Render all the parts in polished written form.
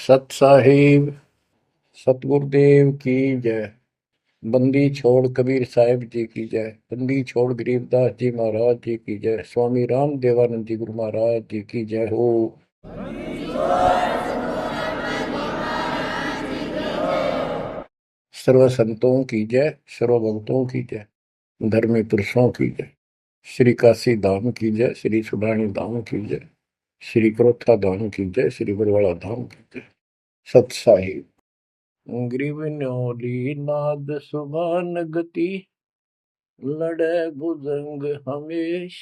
सत साहिब सतगुरुदेव की जय। बंदी छोड़ कबीर साहिब जी की जय। बंदी छोड़ गरीबदास जी महाराज जी की जय। स्वामी राम देवानंद जी गुरु महाराज जी की जय हो। सर्व संतों की जय, सर्व भक्तों की जय, धर्मी पुरुषों की जय। श्री काशी धाम की जय, श्री सुडानी धाम की जय, श्री क्रोथा धाम की जय, श्री बरवाड़ा धाम की जय। सत साहिब ग्रीव न्योली नाद सुभान गति, लड़े भुजंग हमेश,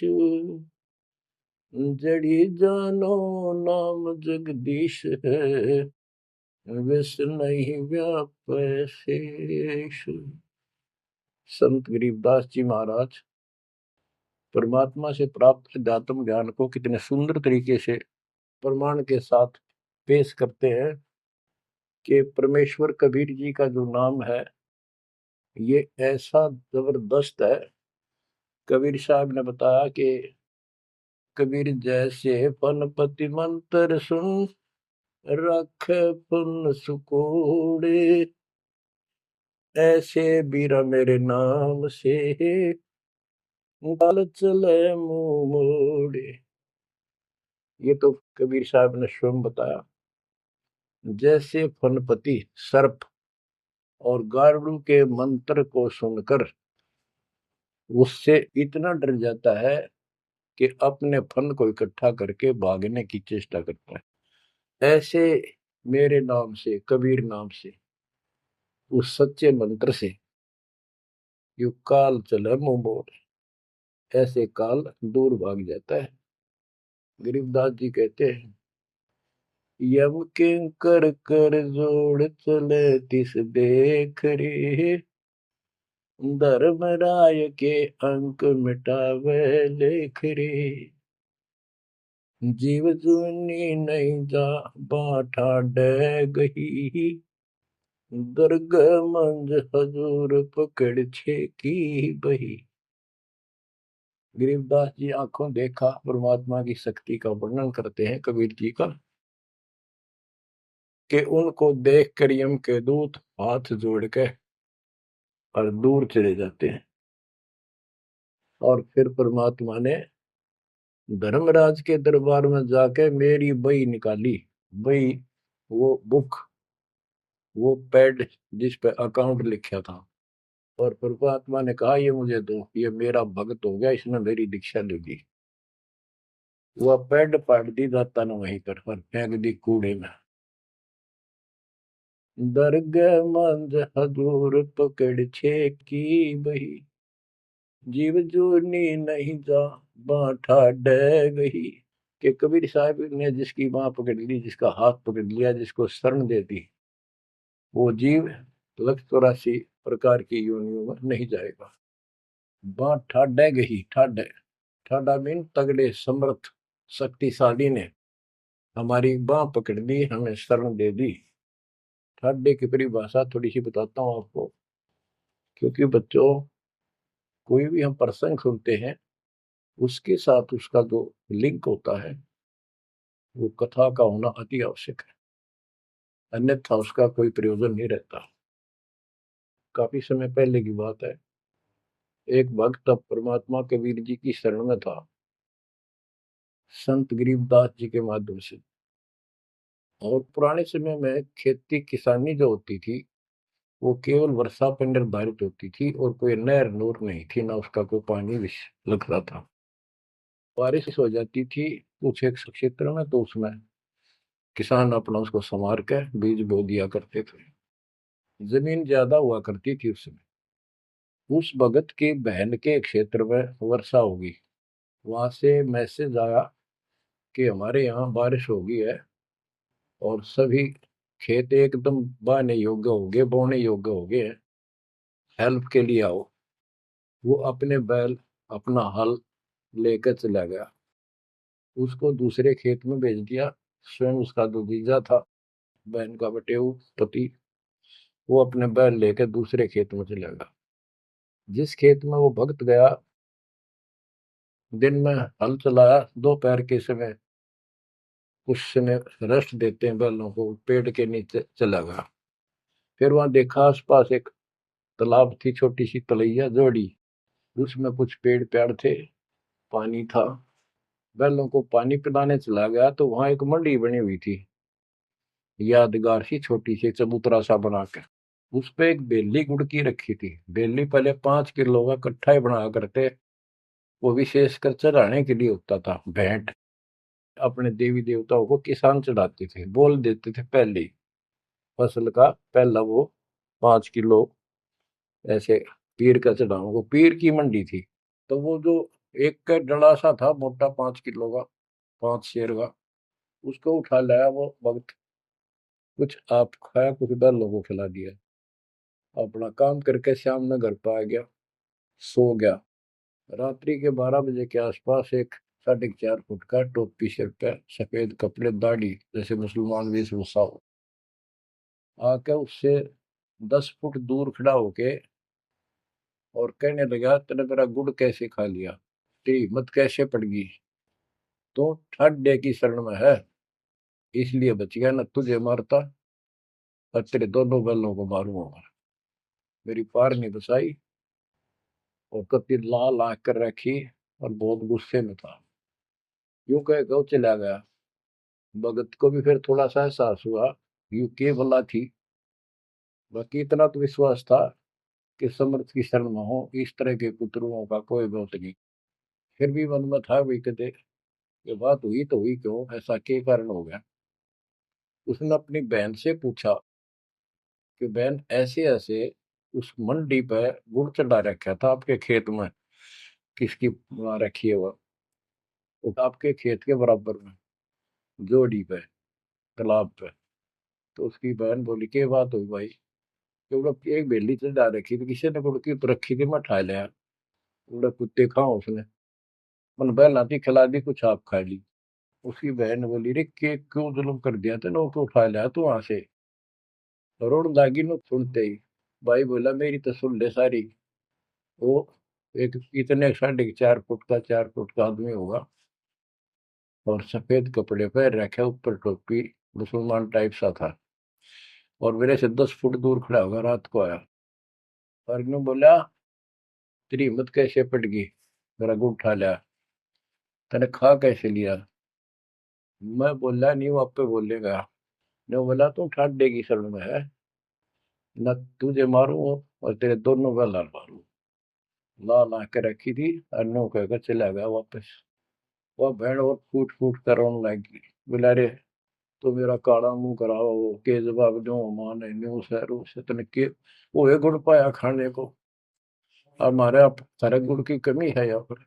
जड़ी जानो नाम जगदीश है, विष नहीं व्यापै शेष। संत गरीबदास जी महाराज परमात्मा से प्राप्त अध्यात्म ज्ञान को कितने सुंदर तरीके से प्रमाण के साथ पेश करते हैं कि परमेश्वर कबीर जी का जो नाम है ये ऐसा जबरदस्त है। कबीर साहब ने बताया कि कबीर जैसे पनपति मंत्र सुन, रख पुन सुकोड़े, ऐसे बीरा मेरे नाम से, गाल चले मुंह मोड़े। ये तो कबीर साहब ने स्वयं बताया। जैसे फनपति सर्प और गारुड़ के मंत्र को सुनकर उससे इतना डर जाता है कि अपने फन को इकट्ठा करके भागने की चेष्टा करता है, ऐसे मेरे नाम से, कबीर नाम से, उस सच्चे मंत्र से यू काल चले मुंह मोड़, ऐसे काल दूर भाग जाता है। गरीबदास जी कहते हैं, यम किंकर कर जोड़ चले तिस देख रे, धर्मराय के अंक मिटावे लेख रे, जीव जुनी नहीं जा बाठा डे गही, दुर्ग मंज हजूर पकड़ छे की बही। गरीबदास जी आंखों देखा परमात्मा की शक्ति का वर्णन करते हैं कबीर जी का, कि उनको देख कर यम के दूत हाथ जोड़ के और दूर चले जाते हैं। और फिर परमात्मा ने धर्मराज के दरबार में जाके मेरी बही निकाली। बही वो बुक, वो पैड जिस पे अकाउंट लिखा था, और परमात्मा ने कहा ये मुझे दो, ये मेरा भक्त हो गया, इसने मेरी दीक्षा ले ली। वह पैड पाट दी दाता ने वहीं पर और फेंक दी कूड़े में। दर्ग मंज हजूर पकड़ छे की बही, जीव जोनी नहीं जा बाठा डे गही। कि कबीर साहब ने जिसकी बाह पकड़ ली, जिसका हाथ पकड़ लिया, जिसको शरण दे दी, वो जीव लख 84 प्रकार की योनियों में नहीं जाएगा। बाँ ठाडे गही, ठाडे ठाडा मीन तगड़े समर्थ शक्तिशाली ने हमारी बाह पकड़ ली, हमें शरण दे दी। ठाडे की परिभाषा थोड़ी सी बताता हूँ आपको, क्योंकि बच्चों कोई भी हम प्रसंग सुनते हैं उसके साथ उसका जो लिंक होता है वो कथा का होना अति आवश्यक है, अन्यथा उसका कोई प्रयोजन नहीं रहता। काफी समय पहले की बात है, एक भक्त अब परमात्मा कबीर जी की शरण में था संत गरीबदास जी के माध्यम से। और पुराने समय में खेती किसानी जो होती थी वो केवल वर्षा पर निर्धारित होती थी, और कोई नहर नूर नहीं थी, ना उसका कोई पानी लगता था। बारिश हो जाती थी कुछ एक क्षेत्र में, तो उसमें किसान अपना उसको संवार के बीज बो दिया करते थे। जमीन ज्यादा हुआ करती थी उस समय। उस भगत की बहन के क्षेत्र में वर्षा होगी, वहां से मैसेज आया कि हमारे यहाँ बारिश हो गई है और सभी खेत एकदम बाने योग्य हो गए, बोने योग्य हो गए हैं, हेल्प के लिए आओ। वो अपने बैल, अपना हल लेकर चला गया, उसको दूसरे खेत में भेज दिया। स्वयं उसका जो जीजा था, बहन का बटेऊ पति, वो अपने बैल लेकर दूसरे खेत में चला गया। जिस खेत में वो भक्त गया, दिन में हल चलाया, दोपहर के समय उसमें रेस्ट देते हैं बैलों को, पेड़ के नीचे चला गया। फिर वहां देखा आसपास एक तालाब थी, छोटी सी तलैया जोड़ी, उसमें कुछ पेड़ पेड़ थे, पानी था। बैलों को पानी पिलाने चला गया तो वहां एक मंडी बनी हुई थी, यादगार सी, छोटी सी चबूतरा सा बना के। उस पे एक बेली गुड़की रखी थी। बेली पहले 5 किलो का कट्ठा ही बना करते, वो विशेषकर चढ़ाने के लिए होता था, भेंट। अपने देवी देवताओं को किसान चढ़ाते थे, बोल देते थे पहले ही, फसल का पहला वो 5 किलो ऐसे पीर का चढ़ाओ। वो पीर की मंडी थी। तो वो जो एक का डला सा था मोटा, 5 किलो का, 5 शेर का, उसको उठा लाया वो भक्त। कुछ आप खाया, कुछ बैलों को खिला दिया, अपना काम करके शाम में घर पे आ गया, सो गया। रात्रि के 12 बजे के आसपास एक 4.5 फुट का, टोपी सिर पे, सफेद कपड़े, दाढ़ी, जैसे मुसलमान वेशभूषा हो, आके उससे 10 फुट दूर खड़ा होके और कहने लगा, तेने मेरा गुड़ कैसे खा लिया, तेरी हिम्मत कैसे पड़ गई, तो ठाड्डे की शरण में है इसलिए बच गया, न तुझे मारता और तेरे दोनों बैलों को मारूंगा। मेरी पार नहीं बसाई, और कति लाल आंख कर रखी, और बहुत गुस्से में था। यूं कह के वो चला गया। भगत को भी फिर थोड़ा सा एहसास हुआ, यूं के भला थी। बाकी इतना तो विश्वास था कि समर्थ की शरण में हो, इस तरह के कुतरुओं का कोई बहुत नहीं। फिर भी मन में था भी कहते, ये बात हुई तो हुई क्यों, ऐसा के कारण हो गया। उसने अपनी बहन से पूछा कि बहन, ऐसे ऐसे उस मंडी पे गुड़ चढ़ा रखा था आपके खेत में, किसकी बना रखी है वो आपके खेत के बराबर में, जोड़ी पे, तालाब पे। तो उसकी बहन बोली, के बात हुई भाई, क्योंकि एक बेली चढ़ा रखी थी, किसी ने गुड़ की तो रखी थी, मैं उठा लिया। बोला, कुत्ते खाओ उसने, मन बहन आती खिला दी, कुछ आप खा ली। उसकी बहन बोली, रे के क्यों जुल्म कर दिया तेने, वो क्यों उठा लिया तू वहां से। रोड लागी नो सुनते ही। भाई बोला, मेरी तो सुन ले सारी। वो एक इतने 4.5 फुट का, 4 फुट का आदमी होगा, और सफेद कपड़े पहन रखे, ऊपर टोपी, मुसलमान टाइप सा था, और मेरे से 10 फुट दूर खड़ा होगा, रात को आया। और ने बोला, तेरी हिम्मत कैसे पट गई, मेरा गुड़ उठा लिया, तने खा कैसे लिया। मैं बोला, नहीं वो आपे बोलेगा। ने बोला, तू ठाट देगी शरण में है, न तुझे मारू और तेरे दोनों का लाल मारू। ला ला के रखी थी, और नो कहकर चला गया वापस। वह भेड़ और फूट फूट कर रोने लगी। बोला, रे तो मेरा काड़ा मुंह कराओ, के जवाब दो, माने न्यू सहरू से तने के वो एक गुड़ पाया खाने को। और हमारे आप सारे गुड़ की कमी है यहाँ पर।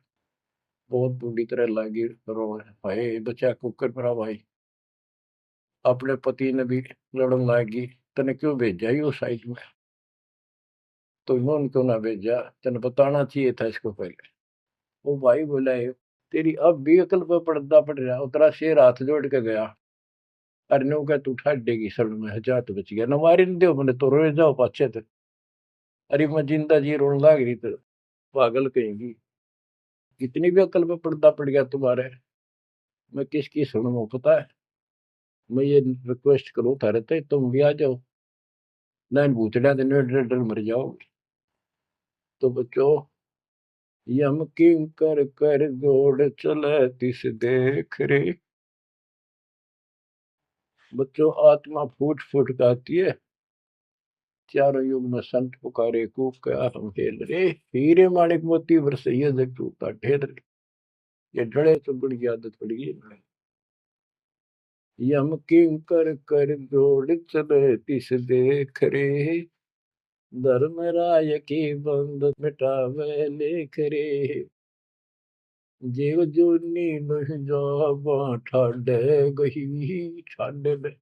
बहुत बुरी तरह लगी रो, भाई बचा कुकर मेरा भाई। अपने पति ने भी लड़न लगी, तने क्यों भेजा ही उस साइड में, तो इन्होंने क्यों ना भेजा, तने बताना चाहिए था इसको पहले। वो भाई बोला, तेरी अब भी अकल पर पर्दा पड़ रहा, उतरा शेर हाथ जोड़ के गया। अरे नो क्या, तू उठा देगी सर में, जा तो बच गया, न मारी न दो मैंने तो रोए जाओ पाछे थे। अरे मैं जिंदा जी रोने लग रही तो, पागल कहेंगी, कितनी भी अकल पे पर्दा पड़ गया तुम्हारे, मैं किसकी सुनूं पता है। मैं ये रिक्वेस्ट करूं थारे ते, तुम भी आ जाओ, ना इन भूतड़िया दिन में डर डर मर जाओ। तो बच्चों, यम किं कर जोड़ चले तिस देख रे। बच्चों, आत्मा फूट फूट गाती है, चारों युग में संत पुकारे, कूक क्या हम खेल रे, हीरे माणिक मोती बरसैया जग टूटा ढेर रे। ये डरे चुगण की आदत पड़ गई है। यम किं कर जोड़ चले तिस देख रे, धर्म राय की बंद मिटावे लेख रे। जीव जूनी नहीं जावा ठाडे गही ठाडे में,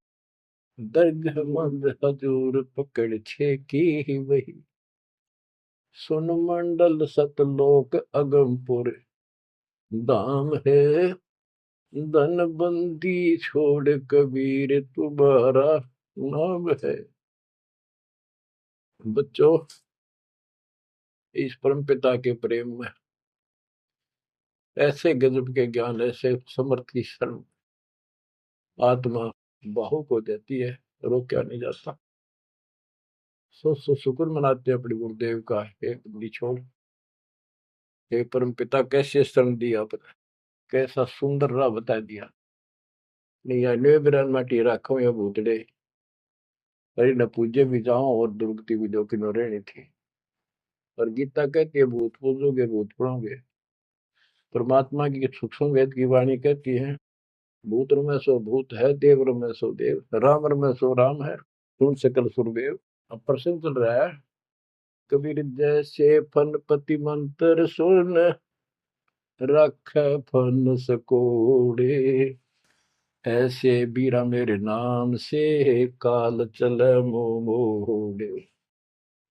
दर्द मंद हजूर पकड़ छे की वही। सुन मंडल सतलोक अगमपुर धाम है, धन बंदी छोड़ कबीर तुम्हारा नाम है। बच्चों, इस परम पिता के प्रेम में ऐसे गजब के ज्ञान, ऐसे समर्थ की शरण, आत्मा भावुक हो जाती है, रोका नहीं जाता। सो शुक्र मनाते अपने गुरुदेव का, हे बंदी छोड़, हे परम पिता कैसे शरण दिया, कैसा सुंदर राह बता दिया। नहीं अन्य बिरान माटी राखो या भूतड़े, अरे न पूजे भी जाओ और दुर्गति भी जो किनो रहनी थी। और गीता कहती है भूत पूजोगे भूत पढ़ोगे। परमात्मा की सूक्ष्म वेद की वाणी कहती है भूत में सो भूत है, देव में सो देव, राम में सो राम है, सुन सकल सुरदेव। अब प्रश्न चल रहा है, कबीर जैसे फनपति मंत्र सुन, रख फन सकोड़े, ऐसे बीरा मेरे नाम से, काल चल मोड़े।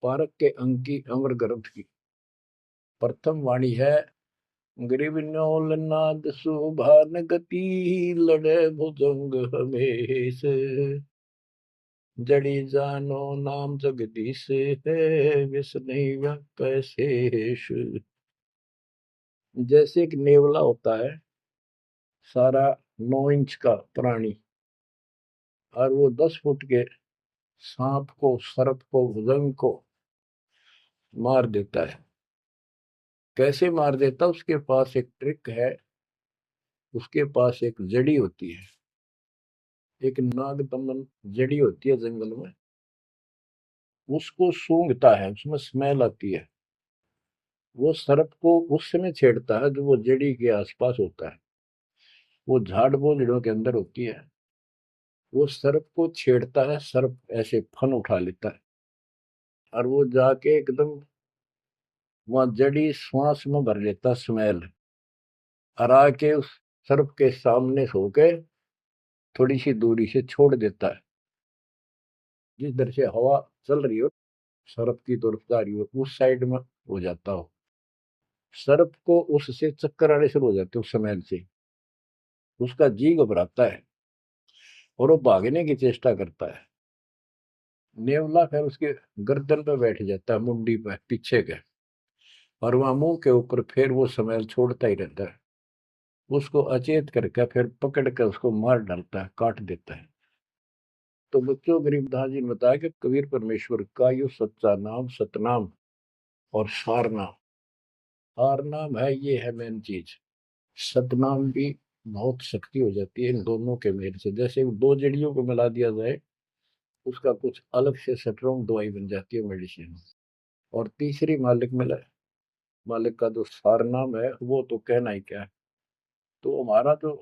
पारक के अंक की अमर ग्रंथ की प्रथम वाणी है, ग्रीव न्योल नाद सुभान गति, लड़े भुजंग हमेश, जड़ी जानो नाम जगदीश है, विष नहीं व्यापै शेष। जैसे एक नेवला होता है, सारा 9 इंच का प्राणी, और वो 10 फुट के सांप को, सर्प को, भुजंग को मार देता है। कैसे मार देता, उसके पास एक ट्रिक है, उसके पास एक जड़ी होती है, एक नागदमन जड़ी होती है जंगल में, उसको सूंघता है, उसमें स्मेल आती है। वो सर्प को उस समय छेड़ता है जो वो जड़ी के आसपास होता है, वो झाड़ बोझड़ों के अंदर होती है। वो सर्प को छेड़ता है, सर्प ऐसे फन उठा लेता है, और वो जाके एकदम वहां जड़ी श्वास में भर लेता स्मेल, और आके उस सर्प के सामने सो के थोड़ी सी दूरी से छोड़ देता है। जिस दर से हवा चल रही हो, सर्प की तरफ जा रही हो, उस साइड में हो जाता हो। सर्प को उससे चक्कर आने शुरू हो जाते उस स्मेल से, उसका जी घबराता है और वो भागने की चेष्टा करता है। नेवला फिर उसके गर्दन पे बैठ जाता है, मुंडी पे पीछे के, और वहां मुंह के ऊपर फिर वो स्मेल छोड़ता ही रहता है। उसको अचेत करके फिर पकड़ कर उसको मार डालता है, काट देता है। तो बच्चों, गरीबदास जी ने बताया कि कबीर परमेश्वर का यो सच्चा नाम, सतनाम और सार नाम। सार नाम है, ये है मेन चीज। सतनाम भी बहुत शक्ति हो जाती है इन दोनों के मेल से। जैसे दो जड़ियों को मिला दिया जाए, उसका कुछ अलग से स्ट्रॉन्ग दवाई बन जाती है, मेडिसिन। और तीसरी मालिक मिला, मालिक का जो सार नाम है, वो तो कहना ही क्या है। तो हमारा जो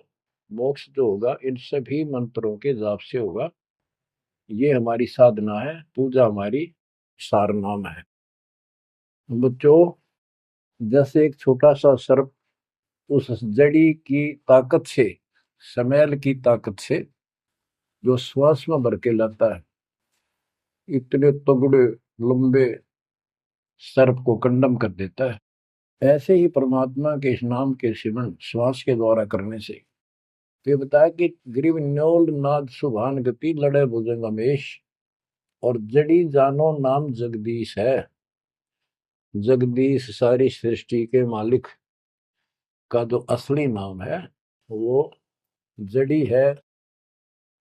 मोक्ष जो होगा इन सभी मंत्रों के जाप से होगा। ये हमारी साधना है, पूजा हमारी सार नाम है। बच्चों, जैसे एक छोटा सा सर्प उस जड़ी की ताकत से, स्मेल की ताकत से जो श्वास में भर के लाता है, इतने तगड़े लंबे सर्प को कंडम कर देता है, ऐसे ही परमात्मा के इस नाम के सिमरन श्वास के द्वारा करने से। तो ये बताया कि ग्रीव न्योल नाद सुभान गति, लड़े भुजंग हमेश, और जड़ी जानो नाम जगदीश है। जगदीश सारी सृष्टि के मालिक का जो असली नाम है, वो जड़ी है,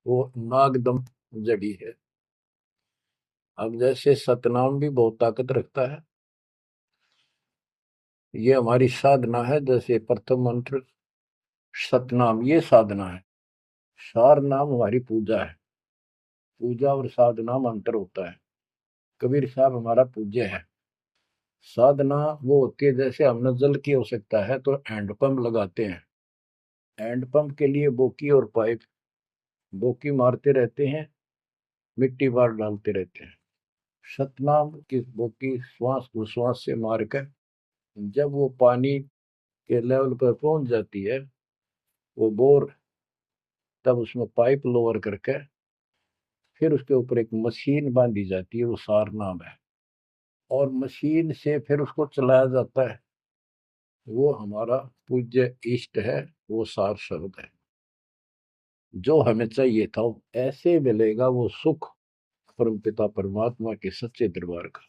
वो नागदम जड़ी है। अब जैसे सतनाम भी बहुत ताकत रखता है, ये हमारी साधना है। जैसे प्रथम मंत्र सतनाम, ये साधना है। सार नाम हमारी पूजा है। पूजा और साधना में अंतर होता है। कबीर साहब हमारा पूज्य है। साधना वो होती है, जैसे हमने जल की आवश्यकता है तो हैंडपंप लगाते हैं, हैंडपंप के लिए बोकी और पाइप, बोकी मारते रहते हैं, मिट्टी बार डालते रहते हैं। सतनाम की बोकी श्वास उश्वास से मारकर जब वो पानी के लेवल पर पहुंच जाती है, वो बोर, तब उसमें पाइप लोअर करके फिर उसके ऊपर एक मशीन बांधी जाती है, वो सार नाम है, और मशीन से फिर उसको चलाया जाता है। वो हमारा पूज्य इष्ट है, वो सार शब्द है। जो हमें चाहिए था ऐसे मिलेगा वो सुख परम पिता परमात्मा के सच्चे दरबार का।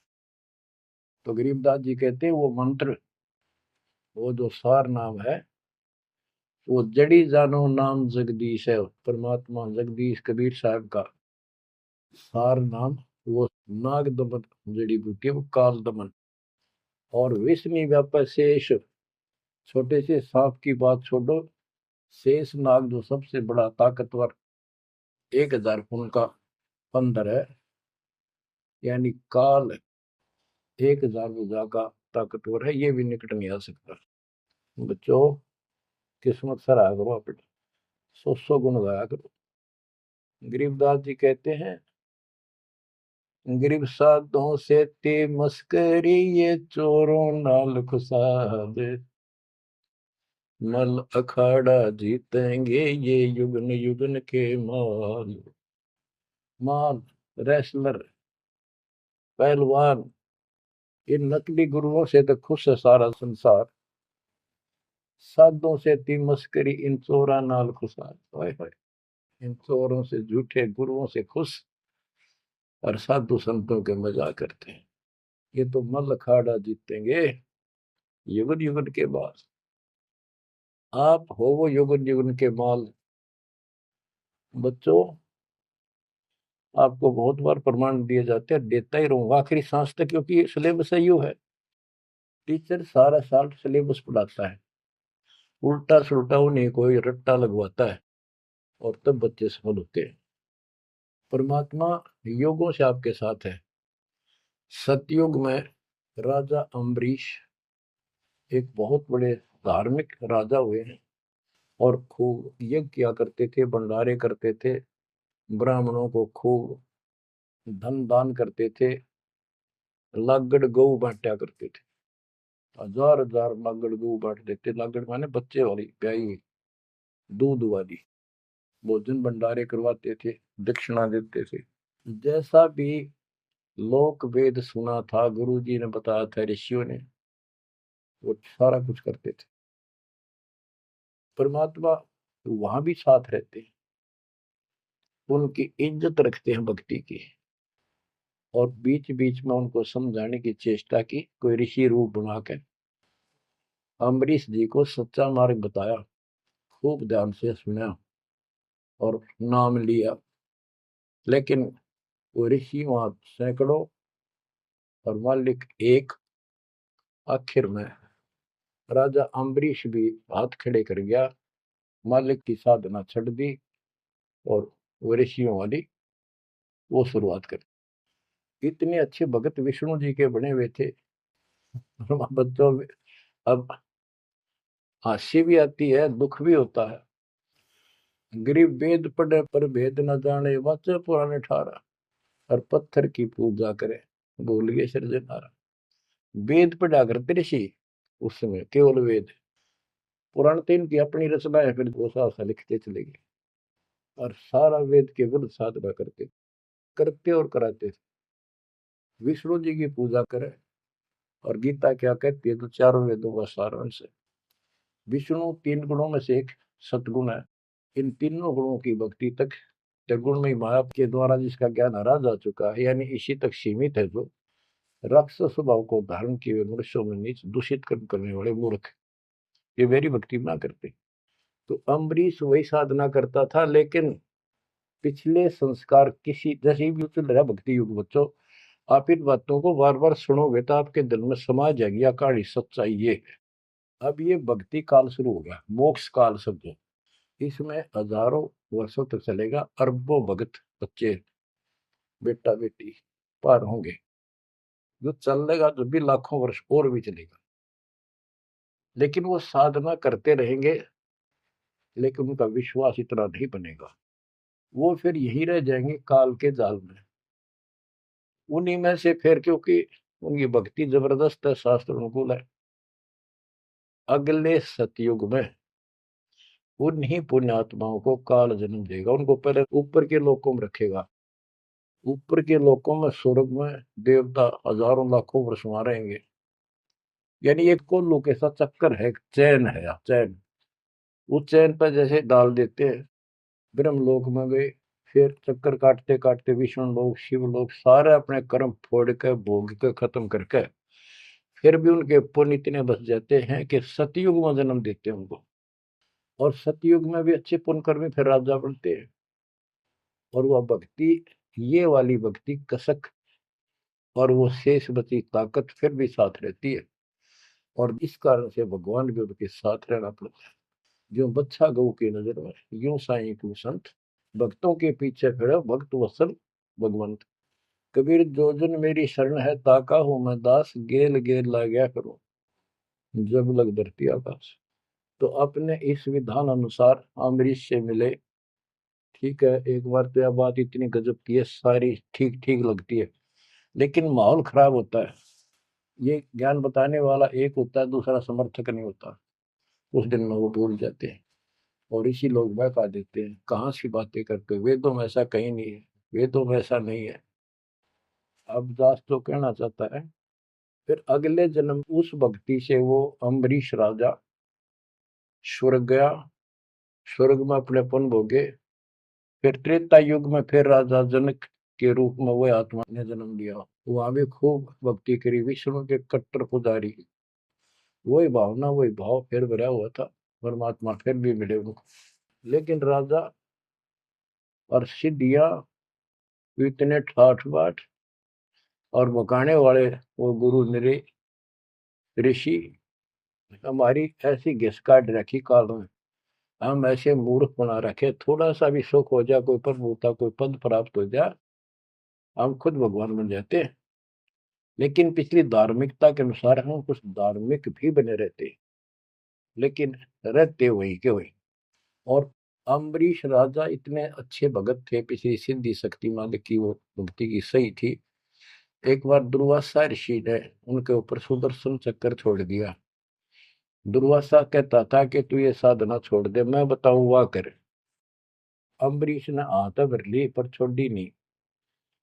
तो गरीबदास जी कहते हैं वो मंत्र, वो जो सार नाम है, वो जड़ी जानो नाम जगदीश है, परमात्मा जगदीश कबीर साहब का सार नाम। वो नाग दमन जड़ी बूटी है, वो काल दमन। और विष्णु व्यापक शेष, छोटे से सांप की बात छोड़ो, शेष नाग जो सबसे बड़ा ताकतवर 1000 फुट का बंदर है, यानी काल 1000 भुजा का ताकतवर है, ये भी निकट नहीं आ सकता। बच्चों, किस्मत सराहा करो अपने, 100 गुण गाया करो। गरीबदास जी कहते हैं, गरीब साधों से ते मस्करी, ये चोरों नाल खुशाद, मल अखाड़ा जीतेंगे ये युगन युगन के माल। माल, रेसलर, पहलवान, इन नकली गुरुओं से तो खुश है सारा संसार, साधों से ती मस्करी, इन चोरा नाल खुशाद। हाय हाय, इन चोरों से, झूठे गुरुओं से खुश, और साधु संतों के मजाक करते हैं। ये तो मल अखाड़ा जीतेंगे युगन युगन के बाद। आप हो वो युगन युगन के माल। बच्चों, आपको बहुत बार प्रमाण दिए जाते हैं, देता ही रहूंगा आखिरी सांस तक, क्योंकि सिलेबस यू है। टीचर सारा साल सिलेबस पढ़ाता है, उल्टा सुल्टा उन्हें कोई रट्टा लगवाता है, और तब बच्चे सफल होते हैं। परमात्मा योगों से आपके साथ है। सतयुग में राजा अम्बरीश एक बहुत बड़े धार्मिक राजा हुए हैं, और खूब यज्ञ किया करते थे, भंडारे करते थे, ब्राह्मणों को खूब धन दान करते थे, लागड़ गऊ बांटा करते थे, 1000 लागड़ गऊ बांट देते। लागड़ माने बच्चे वाली, प्याई हुई, दूध वाली। भोजन भंडारे करवाते थे, दक्षिणा देते थे। जैसा भी लोक वेद सुना था, गुरु जी ने बताया था, ऋषियों ने, वो सारा कुछ करते थे। परमात्मा वहां भी साथ रहते हैं, उनकी इज्जत रखते हैं भक्ति की, और बीच बीच में उनको समझाने की चेष्टा की, कोई ऋषि रूप बनाकर अम्बरीश जी को सच्चा मार्ग बताया, खूब ध्यान से सुना और नाम लिया। लेकिन वो ऋषि वहां सैकड़ों और मालिक एक। आखिर में राजा अम्बरीश भी हाथ खड़े कर गया, मालिक की साधना छड़ दी, और वो ऋषियों वाली वो शुरुआत कर। इतने अच्छे भगत विष्णु जी के बने हुए थे। बच्चों, अब हंसी भी आती है, दुख भी होता है। गरीब वेद पढ़े पर भेद न जाने, वाचे पुराने ठारा, और पत्थर की पूजा करे, भूल गए सृजनहारा। वेद पढ़ा करते ऋषि उस समय, केवल वेद। पुराण तो इनकी अपनी रचना है, फिर वो सा लिखते चले गए, और सारा वेद के विरुद्ध साधना करते और कराते थे। विष्णु जी की पूजा करे, और गीता क्या कहती है, तो चारों वेदों का सारांश है। विष्णु 3 गुणों में से एक सतगुण है। इन तीनों गुणों की भक्ति तक त्रिगुण में माया के द्वारा जिसका ज्ञान हरा जा चुका है, यानी इसी तक सीमित है, जो राक्षस स्वभाव को धारण किए हुए मनुष्यों में नीच दूषित कर्म करने वाले मूर्ख, ये मेरी भक्ति ना करते। तो अम्बरीश वही साधना करता था, लेकिन पिछले संस्कार किसी, जैसे भी चल रहा भक्ति युग, बच्चों आप इन बातों को बार बार सुनोगे तो आपके दिल में समा जाएगी अकाड़ी सच्चाई ये है। अब ये भक्ति काल शुरू हो गया, मोक्ष काल समझो। इसमें हजारों वर्षों तक चलेगा, अरबों भगत बच्चे बेटा बेटी पार होंगे, जो चलेगा जो भी लाखों वर्ष और भी चलेगा। लेकिन वो साधना करते रहेंगे, लेकिन उनका विश्वास इतना नहीं बनेगा, वो फिर यही रह जाएंगे काल के जाल में। उन्हीं में से फिर, क्योंकि उनकी भक्ति जबरदस्त है, शास्त्र अनुकूल है, अगले सतयुग में उन्हीं पुण्यात्माओं को काल जन्म देगा। उनको पहले ऊपर के लोकों में रखेगा, ऊपर के लोकों में, स्वर्ग में देवता हजारों लाखों वर्ष वहां रहेंगे। यानी एक कोल्लू के साथ चक्कर है, चैन है, चैन। उस चैन पर जैसे डाल देते हैं, ब्रह्मलोक में गए, फिर चक्कर काटते काटते विष्णु लोक, शिव लोक, सारे अपने कर्म फोड़ के भोग के खत्म करके, फिर भी उनके पुण्य इतने बच जाते हैं कि सतयुग में जन्म देते हैं उनको। और सतयुग में भी अच्छे पुण्य कर्मी फिर राजा बनते हैं। और वह भक्ति, ये वाली भक्ति कसक और वो शेष बची ताकत फिर भी साथ रहती है। और इस कारण से भगवान भी उनके साथ रहना पड़ता है। जो बच्चा गऊ की नजर में, यूं साईं को संत, भक्तों के पीछे फिरे भक्त वसल भगवंत। कबीर जो जन मेरी शरण है, ताका हूं मैं दास, गेल गेल ला गया करो जब लग धरती आकाश। तो अपने इस विधान अनुसार अम्बरीश से मिले। ठीक है, एक बार तो यह बात इतनी गजब की है, सारी ठीक ठीक लगती है, लेकिन माहौल खराब होता है। ये ज्ञान बताने वाला एक होता है, दूसरा समर्थक नहीं होता। उस दिन में वो भूल जाते हैं और इसी लोग बहका देते हैं, कहाँ सी बातें करते हो, वेदों में ऐसा कहीं नहीं है, वेदों में ऐसा नहीं है। अब दास तो कहना चाहता है, फिर अगले जन्म उस भक्ति से वो अम्बरीश राजा स्वर्ग गया, स्वर्ग में अपने पुण्य भोगे। फिर त्रेता युग में फिर राजा जनक के रूप में वह आत्मा ने जन्म लिया। वहां भी खूब भक्ति करी, विष्णु के कट्टर पुजारी। वही भावना वही भाव फिर भरा हुआ था, परमात्मा फिर भी मिले उनको। लेकिन राजा और सिद्धियां इतने ठाठ बाट और बकाने वाले वो गुरु निरे ऋषि हमारी ऐसी घिस काट रखी काल में, हम ऐसे मूर्ख बना रखे, थोड़ा सा भी सुख हो जाए, कोई प्रभुता कोई पद प्राप्त हो जाए, हम खुद भगवान बन जाते हैं। लेकिन पिछली धार्मिकता के अनुसार हम कुछ धार्मिक भी बने रहते, लेकिन रहते वही के वही। और अम्बरीश राजा इतने अच्छे भगत थे, पिछली सिद्धि शक्ति मान की वो भक्ति की सही थी। एक बार दुर्वासा ऋषि ने उनके ऊपर सुदर्शन चक्कर छोड़ दिया। दुर्वासा कहता था कि तू ये साधना छोड़ दे, मैं बताऊं वाह कर। अम्बरीश ने हाथ भर ली पर छोड़ी नहीं।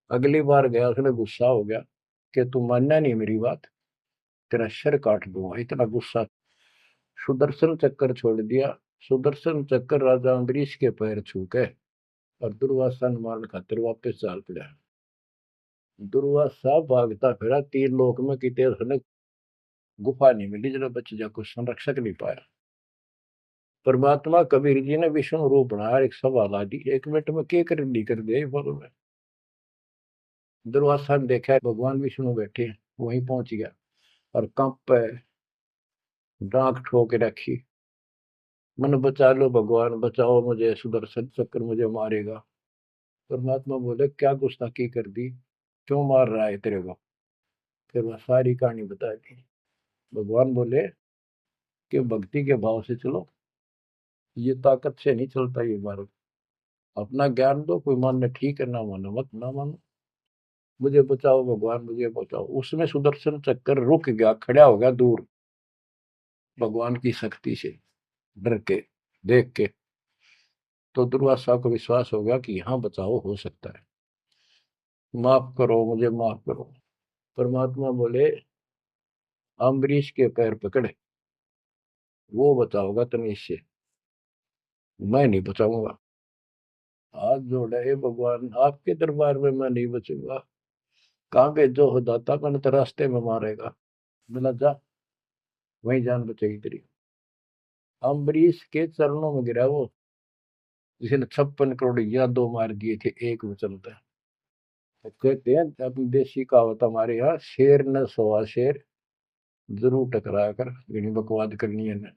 अगली बार गया, उसने गुस्सा हो गया कि तू मानना नहीं मेरी बात, तेरा सिर काट दूंगा, इतना गुस्सा। सुदर्शन चक्कर छोड़ दिया। सुदर्शन चक्कर राजा अम्बरीश के पैर छू के और दुर्वासा ने मारने खातिर वापस चाल पड़ा। दुर्वासा भागता फिरा तीन लोक में, कितने उसने गुफा नहीं मिली जरा बच जा, कुछ संरक्षक नहीं पाया। परमात्मा कबीर जी ने विष्णु रूप बनाया, एक सवाल आदि 1 मिनट में के कर ली कर दिया बोलो में। दुर्वासा ने देखा भगवान विष्णु बैठे, वहीं पहुंच गया और कंप पे डांक ठोक रखी, मन बचा लो भगवान, बचाओ मुझे, सुदर्शन चक्र मुझे मारेगा। परमात्मा बोले क्या गुस्ताखी कर दी, क्यों मार रहा है तेरे को। फिर वह सारी कहानी बता दी। भगवान बोले कि भक्ति के भाव से चलो, ये ताकत से नहीं चलता ये मार्ग। अपना ज्ञान दो, कोई मानने ठीक है, ना मानो मत ना मानो, मुझे बचाओ भगवान मुझे बचाओ। उसमें सुदर्शन चक्कर रुक गया, खड़ा हो गया दूर, भगवान की शक्ति से डर के देख के। तो दुर्वासा को विश्वास हो गया कि यहाँ बचाओ हो सकता है, माफ करो मुझे माफ करो। परमात्मा बोले अम्बरीश के पैर पकड़े, वो बचाओगा तुम्हें इससे, मैं नहीं बचाऊंगा। हाथ जोड़े, हे भगवान आपके दरबार में मैं नहीं बचूंगा, कहाँ भेजो हो दाता, मैंने तो रास्ते में मारेगा। बोला जा, वही जान बचेगी तेरी। अम्बरीश के चरणों में गिरा वो, जिसने 56 करोड़ यादव मार दिए थे एक में चलता है। तो कहते हैं अपनी देसी कहावत हमारे यहाँ, शेर न सोआ शेर, जरूर टकराया कर, यही बकवाद करनी है ना।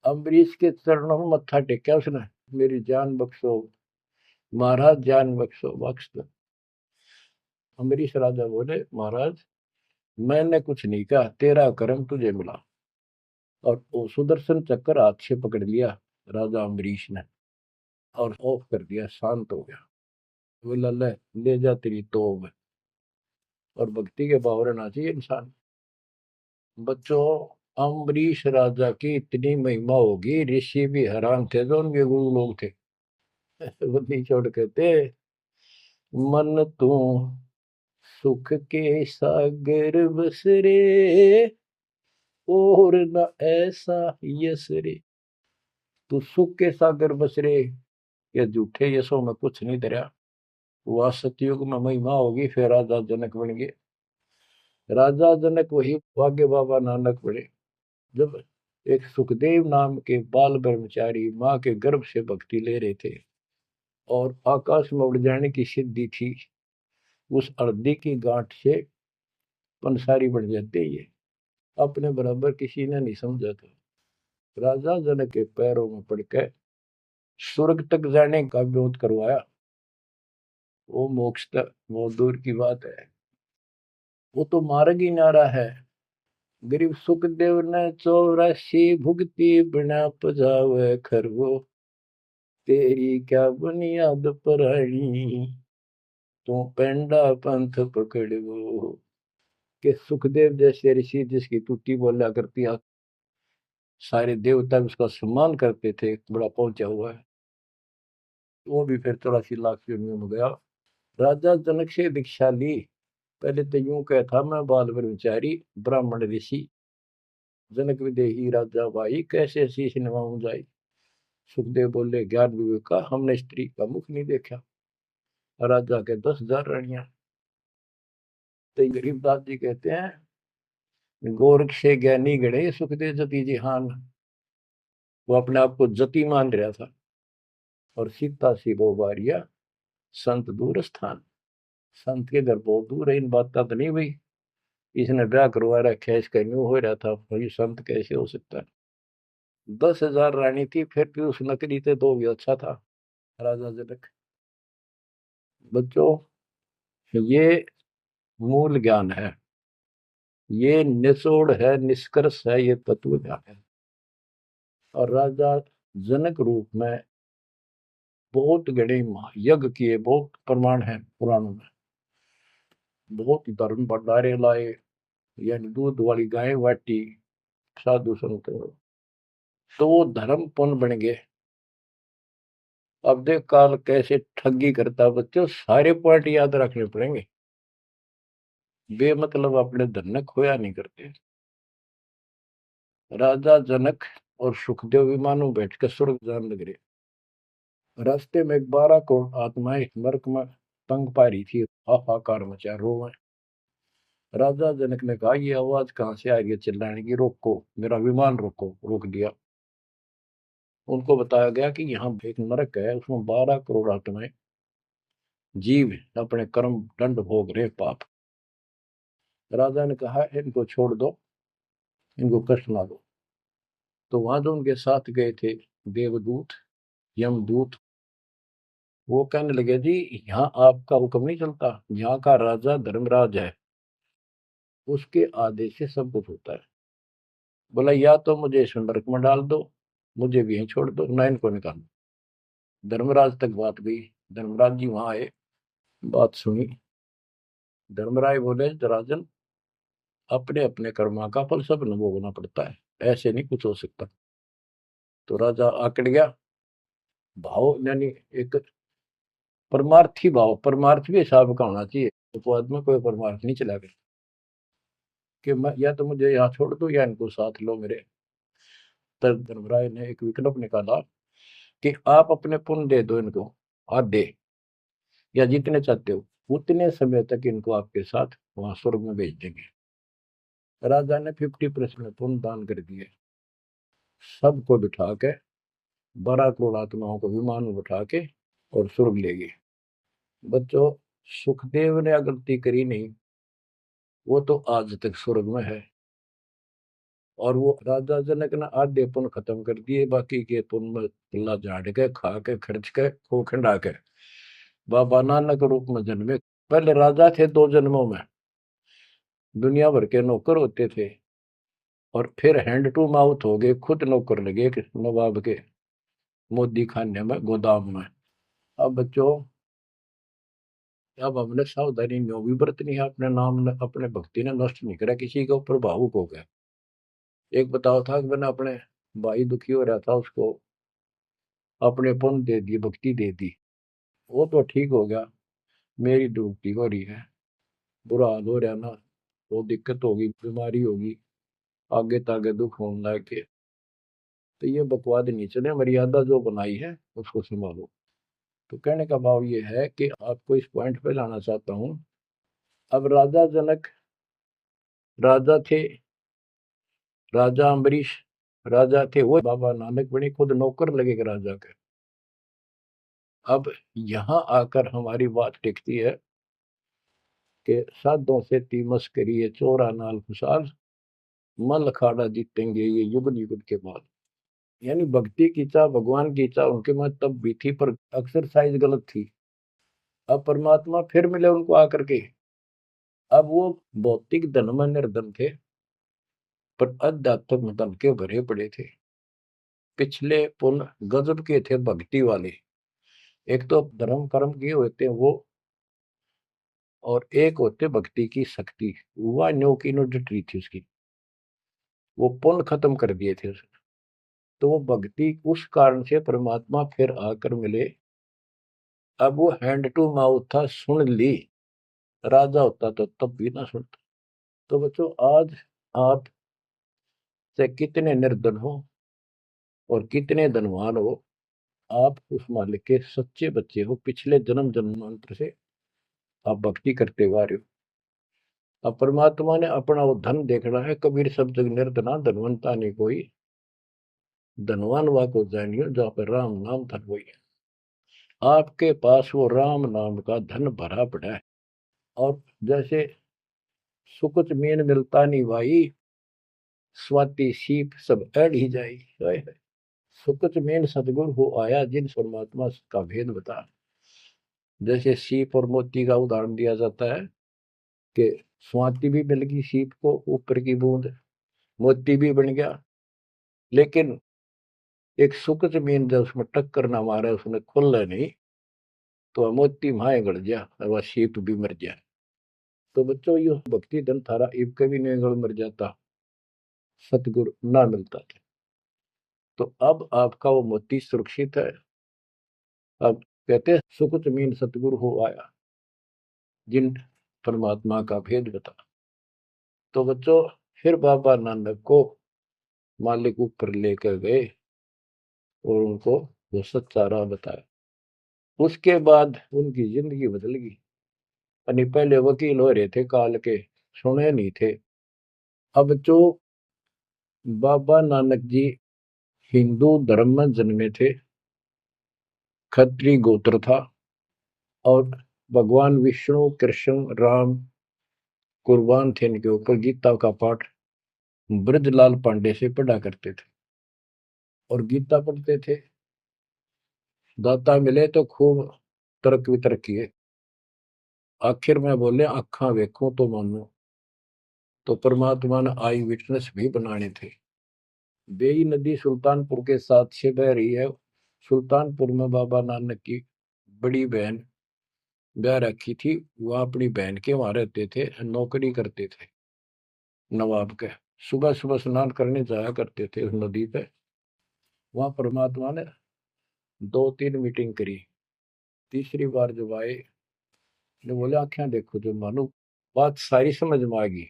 अम्बरीश के चरणों में मत्था टेका उसने, मेरी जान बख्शो महाराज, जान बख्शो, बख्श दो। अम्बरीश राजा बोले महाराज मैंने कुछ नहीं कहा, तेरा कर्म तुझे मिला। और वो सुदर्शन चक्कर हाथ से पकड़ लिया राजा अम्बरीश ने और ऑफ कर दिया, शांत हो गया। बोला ले जा तेरी तोब। और भक्ति के भाव रहना चाहिए इंसान। बच्चों, अम्बरीश राजा की इतनी महिमा होगी, ऋषि भी हैरान थे जो उनके गुरु लोग थे। वो नहीं छोड़ कहते, मन तू सुख के सागर बस रे, और न ऐसा यस रे। तू सुख के सागर बस रे, ये झूठे यशों में कुछ नहीं धरा। वह सतयुग में महिमा होगी, फिर राजा जनक बन गए। राजा जनक वही भाग्य बाबा नानक बने। जब एक सुखदेव नाम के बाल ब्रह्मचारी माँ के गर्भ से भक्ति ले रहे थे और आकाश में उड़ जाने की सिद्धि थी। उस हृदय की गांठ से पंसारी बन जाते ये, अपने बराबर किसी ने नहीं समझा था। राजा जनक के पैरों में पड़कर स्वर्ग तक जाने का विरोध करवाया। वो मोक्ष तक वो दूर की बात है, वो तो मार्ग ही नारा है। गरीब सुखदेव ने 84 भुगती बिना पजावे खरगो, तेरी क्या बुनियाद परानी, तू पेंडा पंथ पकड़ो। के सुखदेव जैसे ऋषि जिसकी टूटी बोला करती, सारे देवता उसका सम्मान करते थे, बड़ा पहुंचा हुआ है, वो भी फिर 84 लाख योनियों में गया। राजा जनक से दीक्षा ली। पहले तो यूं कहता, मैं बाल ब्रह्मचारी ब्राह्मण ऋषि, जनक विदेही राजा भाई, कैसे शीश निभाऊं जाई। सुखदेव बोले, ज्ञान विवेक का हमने स्त्री का मुख नहीं देखा। राजा के 10,000 रानियां। तो गरीबदास जी कहते हैं, गोरख से ज्ञानी गणे सुखदेव जति जिहान। वो अपने आप को जति मान रहा था। और सीता सी वो बारिया संत दूर स्थान, संत के घर बहुत दूर है। इन बात तो नहीं भाई इसने ब्याह करवा रखा है, इसका न्यू हो रहा था, भाई संत कैसे हो सकता है। 10,000 रानी थी, फिर भी उस नकली थे तो भी अच्छा था राजा जनक। बच्चों, ये मूल ज्ञान है, ये निचोड़ है, निष्कर्ष है, ये तत्व ज्ञान है। और राजा जनक रूप में बहुत गणे यज्ञ किए, बहुत प्रमाण है पुराणों में। बहुत धर्म भंडारे लाए, यानी दूध वाली गाय वाटी साधु संत, तो वो धर्म पुण्य बन गए। अब देख काल कैसे ठगी करता बच्चों, सारे पॉइंट याद रखने पड़ेंगे, बेमतलब अपने धन खोया नहीं करते। राजा जनक और सुखदेव विमानों बैठ कर स्वर्ग जान लग रहे। रास्ते में 12 करोड़ आत्माएं नरक में तंग पा रही थी, हाहाकार मचा रोवे। राजा जनक ने कहा, ये आवाज कहाँ से आ रही है चिल्लाने की, रोको मेरा विमान रोको। रोक दिया। उनको बताया गया कि यहाँ एक नरक है, उसमें 12 करोड़ आत्माएं जीव अपने कर्म दंड भोग रहे, पाप। राजा ने कहा, इनको छोड़ दो, इनको कष्ट ना दो। तो वहां जो उनके साथ गए थे देवदूत यमदूत, वो कहने लगे, जी यहाँ आपका हुक्म नहीं चलता, यहाँ का राजा धर्मराज है, उसके आदेश से सब कुछ होता है। बोला, या तो मुझे इस नरक में डाल दो, मुझे भी यहीं छोड़ दो, ना इनको निकाल दो। धर्मराज तक बात गई। धर्मराज जी वहां आए, बात सुनी। धर्मराज बोले, राजन, अपने अपने कर्मा का फल सब न भोगना पड़ता है, ऐसे नहीं कुछ हो सकता। तो राजा आकड़ गया। भाव यानी एक परमार्थी भाव, परमार्थ भी हिसाब का होना चाहिए, उपवाद में कोई परमार्थ नहीं चला गया कि मैं या तो मुझे यहाँ छोड़ दो या इनको साथ लो मेरे। तब धर्मराय ने एक विकल्प निकाला कि आप अपने पुण्य दे दो इनको, आधे या जितने चाहते हो, उतने समय तक इनको आपके साथ वहां स्वर्ग में भेज देंगे। राजा ने 50% पुण्य दान कर दिए। सबको बिठा के 12 करोड़ आत्माओं को विमान में बिठा के और स्वर्ग ले गए। बच्चों, सुखदेव ने गलती करी नहीं, वो तो आज तक स्वर्ग में है। और वो राजा जनक ने आधे पुण्य खत्म कर दिए, बाकी के पुण्य में अल्लाह झाड़ के खा के खर्च के खो खंडा के बाबा नानक रूप में जन्मे। पहले राजा थे 2 जन्मों में, दुनिया भर के नौकर होते थे, और फिर हैंड टू माउथ हो गए, खुद नौकर लगे नवाब के मोदी खाने में, गोदाम में। अब बच्चों, अब हमने सावधानी न्यों भी बरतनी है, अपने नाम ने अपने भक्ति ने नष्ट नहीं करा, किसी के ऊपर भावुक हो गया। एक बताओ था कि मैंने अपने भाई दुखी हो रहा था, उसको अपने पुण्य दे दिए, भक्ति दे दी, वो तो ठीक हो गया। मेरी डूबती हो रही है, बुरा हाल हो रहा ना, वो दिक्कत होगी, बीमारी होगी, आगे तागे दुख होने लग के। तो ये बकवाद नहीं चले, मर्यादा जो बनाई है उसको संभालो। तो कहने का भाव ये है कि आपको इस पॉइंट पे लाना चाहता हूँ। अब राजा जनक राजा थे, राजा अम्बरीश राजा थे वो बाबा नानक बने, खुद नौकर लगे राजा के। अब यहाँ आकर हमारी बात टिकती है कि साधों से तीमस करिए चोरा नाल खुशाल, मल अखाड़ा जीतेंगे ये युग युग के बाद। यानी भक्ति की चाह, भगवान की चाह उनके में तब भी थी, पर एक्सरसाइज गलत थी। अब परमात्मा फिर मिले उनको आकर के। अब वो भौतिक धन में निर्धन थे, पर अध्यात्म धन के भरे पड़े थे। पिछले पुण्य गजब के थे भक्ति वाले। एक तो धर्म कर्म किए होते हैं वो, और एक होते भक्ति की शक्ति। वह न्यो की नो डटी थी उसकी, वो पुण्य खत्म कर दिए थे उसने। तो वो भक्ति उस कारण से परमात्मा फिर आकर मिले। अब वो हैंड टू माउथ था, सुन ली। राजा होता तो तब भी ना सुनता। तो बच्चों, आज आप से कितने निर्धन हो और कितने धनवान हो, आप उस मालिक के सच्चे बच्चे हो। पिछले जन्म जन्मांतर से आप भक्ति करते हुए आ रहे हो। अब परमात्मा ने अपना वो धन देखना है। कबीर सब जग निर्धना धनवंता नहीं कोई, धनवान वा को जानियो जहाँ पर राम नाम धन वही है। आपके पास वो राम नाम का धन भरा पड़ा है। और जैसे सुकुच मीन मिलता नहीं भाई, स्वाति सीप सब अड़ ही जाई। सुकुच मीन सतगुरु हो आया, जिन परमात्मा का भेद बता। जैसे सीप और मोती का उदाहरण दिया जाता है कि स्वाति भी मिल गई सीप को, ऊपर की बूंद, मोती भी बन गया। लेकिन एक सुकुच मीन जब उसमें टक्कर ना मारे, उसने खुल नहीं, तो मोती वहां गड़ गया और वह सीप भी मर गया। तो बच्चों, ये भक्ति धन थारा इब कभी नहीं गड़ मर जाता, सतगुरु ना मिलता था। तो अब आपका वो मोती सुरक्षित है। अब कहते हैं सुकुच मीन सतगुरु हो आया, जिन परमात्मा का भेद बता। तो बच्चों, फिर बाबा नानक को मालिक ऊपर लेकर गए और उनको वो सच्चा राह बताया। उसके बाद उनकी जिंदगी बदल गई। यानी पहले वकील हो रहे थे काल के, सुने नहीं थे। अब जो बाबा नानक जी हिंदू धर्म में जन्मे थे, खत्री गोत्र था, और भगवान विष्णु कृष्ण राम कुर्बान थे इनके ऊपर। गीता का पाठ ब्रजलाल पांडे से पढ़ा करते थे और गीता पढ़ते थे। दाता मिले तो खूब तर्क वितर्क किए। आखिर में बोले अखा वेखो तो मानो। तो परमात्मा ने आई विटनेस भी बनाने थे। बेई नदी सुल्तानपुर के साथ से बह रही है। सुल्तानपुर में बाबा नानक की बड़ी बहन ब्याह रखी थी। वह अपनी बहन के वहां रहते थे, नौकरी करते थे नवाब के। सुबह सुबह स्नान करने जाया करते थे उस नदी पे। वहां परमात्मा ने 2-3 मीटिंग करी। तीसरी बार जब आए, ने बोले आंखें देखो जो मानो। बात सारी समझ में आ गई।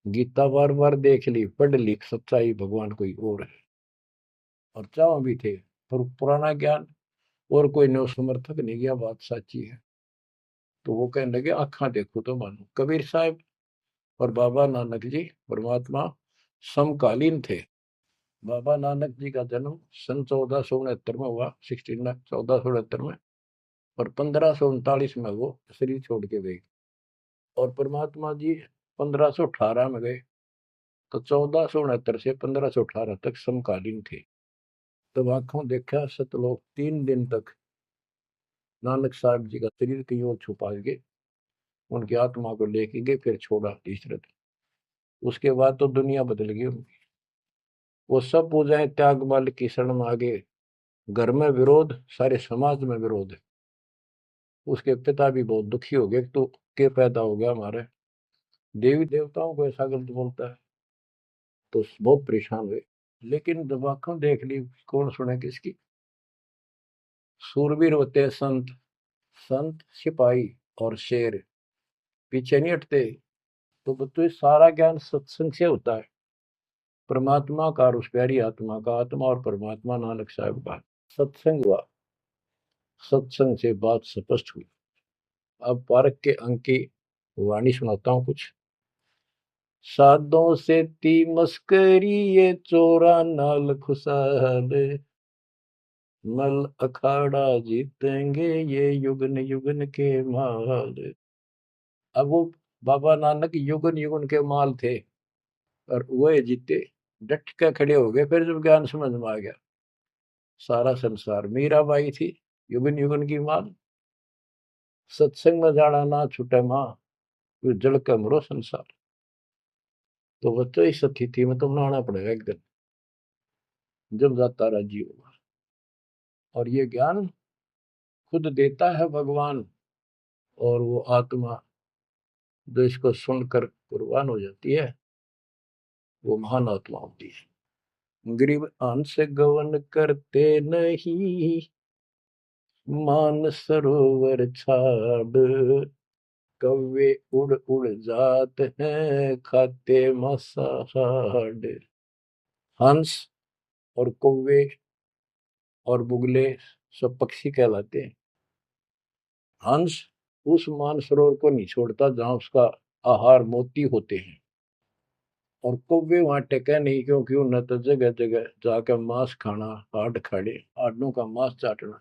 गीता बार बार देख ली, पढ़ ली, सच्चाई भगवान कोई और है। और चाह भी थे, पर पुराना ज्ञान और कोई नो समर्थक नहीं गया, बात सच्ची है। तो वो कहने लगे आंखा देखो तो मानो। कबीर साहब और बाबा नानक जी परमात्मा समकालीन थे। बाबा नानक जी का जन्म सन 1469 में हुआ, 1469 में। और 1539 में वो शरीर छोड़ के गए। और परमात्मा जी 1518 में गए। तो 1469 से 1518 तक समकालीन थे। तब आंखों देखा सतलोक 3 दिन तक नानक साहब जी का शरीर कहीं और छुपा के उनकी आत्मा को लेके गए, फिर छोड़ा तीसरे दिन। उसके बाद तो दुनिया बदल गई उनकी। वो सब पूजाएं त्याग माल की शरण में आ गए। घर में विरोध, सारे समाज में विरोध है। उसके पिता भी बहुत दुखी हो गए, तो के पैदा हो गया हमारे, देवी देवताओं को ऐसा गलत बोलता है। तो बहुत परेशान हुए। लेकिन जब आंखों देख ली, कौन सुने किसकी। सूरवीर होते हैं संत, संत सिपाही और शेर पीछे नहीं हटते। तो बच्चों, सारा ज्ञान सत्संग से होता है। परमात्मा का और उस प्यारी आत्मा का, आत्मा और परमात्मा नानक साहब का सत्संग हुआ। सत्संग से बात स्पष्ट हुई। अब पारक के अंक की वाणी सुनाता हूँ कुछ। साधों से ती मस्करी ये चोरा नाल खुशाल, मल अखाड़ा जीतेंगे ये युगन युगन के माल। अब वो बाबा नानक युगन युगन के माल थे और वह जीते, डट के खड़े हो गए। फिर जब ज्ञान समझ में आ गया, सारा संसार मीराबाई थी युगन युगन की माल। सत्संग में जाना ना छूटे माँ, फिर जल के मरो संसार। तो बच्चों इस स्थिति में तुम नहाना पड़ेगा एक दिन, जब जाता राजी होगा। और ये ज्ञान खुद देता है भगवान, और वो आत्मा जो इसको सुनकर कुर्बान हो जाती है, वो महान आत्मा होती है। गरीब अंश गवन करते नहीं, मान सरोवर छाड़, कौवे उड़ उड़ जात हैं खाते मसाड़। हंस और कौवे और बुगले सब पक्षी कहलाते हैं। हंस उस मानसरोवर को नहीं छोड़ता जहां उसका आहार मोती होते हैं, और कौवे वहां टेके नहीं, क्योंकि उन्हें तो जगह जगह जाकर मांस खाना, हाड खाड़े हाडों का मांस चाटना,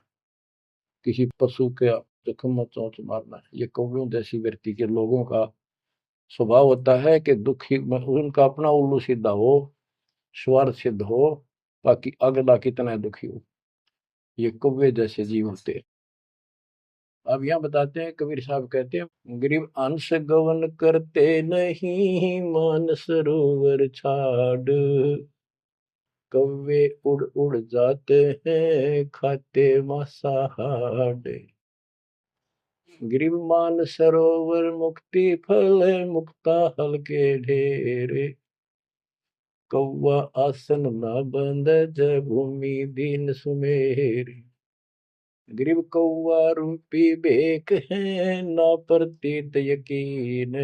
किसी पशु के जख्म में चोंच मारना, ये कौवे जैसी व्यक्ति के लोगों का स्वभाव होता है कि दुखी उनका अपना उल्लू सीधा हो, स्वार्थ सिद्ध हो, ताकि अगला कितना दुखी हो। ये कौवे जैसे जीव होते हैं। अब यहाँ बताते हैं, कबीर साहब कहते हैं, गरीब अंश गवन करते नहीं, मान सरोवर छाड़, कौवे उड़ उड़ जाते हैं खाते मांसाहाड़। गरीब मान सरोवर मुक्ति फल, मुक्ता हल के ढेरे, कौवा आसन न बंद जय भूमि दीन सुमेर। गरीब कौवा रूपी बेक है, ना प्रतीत यकीन,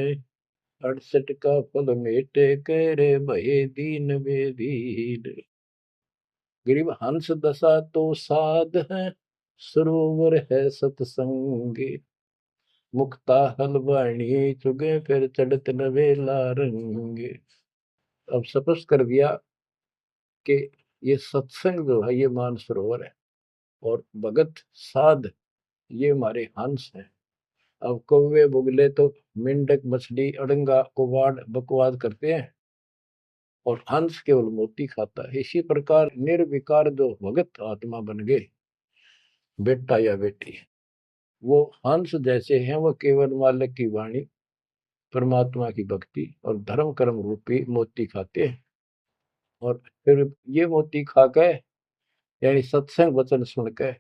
68 का फल मेटे करे भये दीन बेदीन। गरीब हंस दशा तो साध है, सरोवर है सतसंग, मुक्ता हलवाणी चुगे फिर चढ़त नवेला रंग। अब स्पष्ट कर दिया कि ये सत्संग जो है ये मानसरोवर है, और भगत साध ये हमारे हंस हैं। अब कौवे बुगले तो मेंढक मछली अड़ंगा कुवाड़ बकवाद करते हैं, और हंस केवल मोती खाता है। इसी प्रकार निर्विकार जो भगत आत्मा बन गए, बेटा या बेटी, वो हंस जैसे हैं। वो केवल मालिक की वाणी, परमात्मा की भक्ति और धर्म कर्म रूपी मोती खाते हैं, और फिर ये मोती खा के, यानी सत्संग वचन सुन के,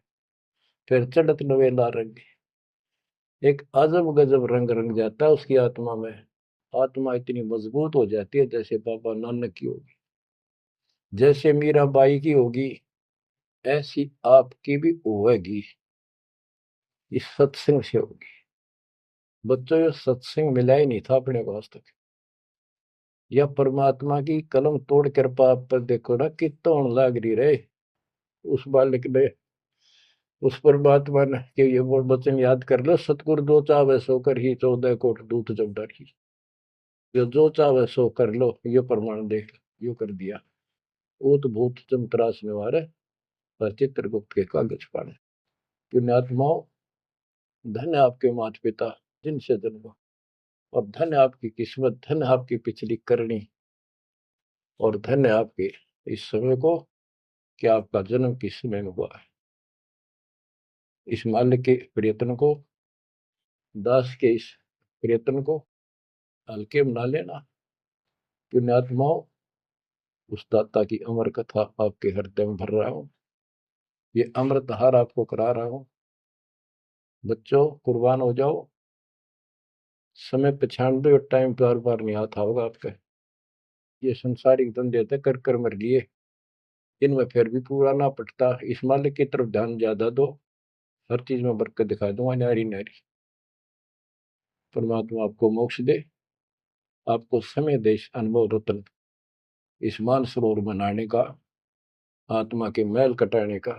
फिर चढ़त नवेला रंग, एक अजब गजब रंग रंग जाता है उसकी आत्मा में। आत्मा इतनी मजबूत हो जाती है जैसे बाबा नानक की होगी, जैसे मीराबाई की होगी, ऐसी आपकी भी होगी, इस सत्संग से होगी। बच्चों, ये सत्संग मिला ही नहीं था अपने को आज तक। यह परमात्मा की कलम तोड़ कृपा आप पर देखो ना, कितना लाग रही रहे उस बालक ने, उस परमात्मा ने, कि ये वो वचन याद कर लो, सतगुरु जो चाहे सो कर ही 14 कोट दूत जब डरी। ये जो चाहे सो कर लो, ये प्रमाण देख यो कर दिया। ऊत भूत चमत्रास निवारे, और चित्रगुप्त के कागज पाड़े। पुण्यात्माओं, धन्य आपके माता पिता जिनसे जन्म, और धन्य आपकी किस्मत, धन्य आपकी पिछली करनी, और धन्य आपके इस समय को कि आपका जन्म किस समय में हुआ है। इस माल्य के प्रयत्न को, दास के इस प्रयत्न को हल्के में ना लेना। पुण्यात्माओं, उस दाता की अमर कथा आपके हृदय में भर रहा हूं, ये अमृतहार आपको करा रहा हूं। बच्चों, कुर्बान हो जाओ। समय पछाड़ और टाइम बार बार नहीं आता होगा आपका। ये संसारिक धंधे थे कर कर मर लिए, इनमें फिर भी पूरा ना पटता। इस मालिक की तरफ ध्यान ज्यादा दो, हर चीज में बरकत दिखा दूंगा, नारी नारी। परमात्मा आपको मोक्ष दे, आपको समय दे इस अनुभव रत्न, इस मानसरोवर मनाने का, आत्मा के मैल कटाने का,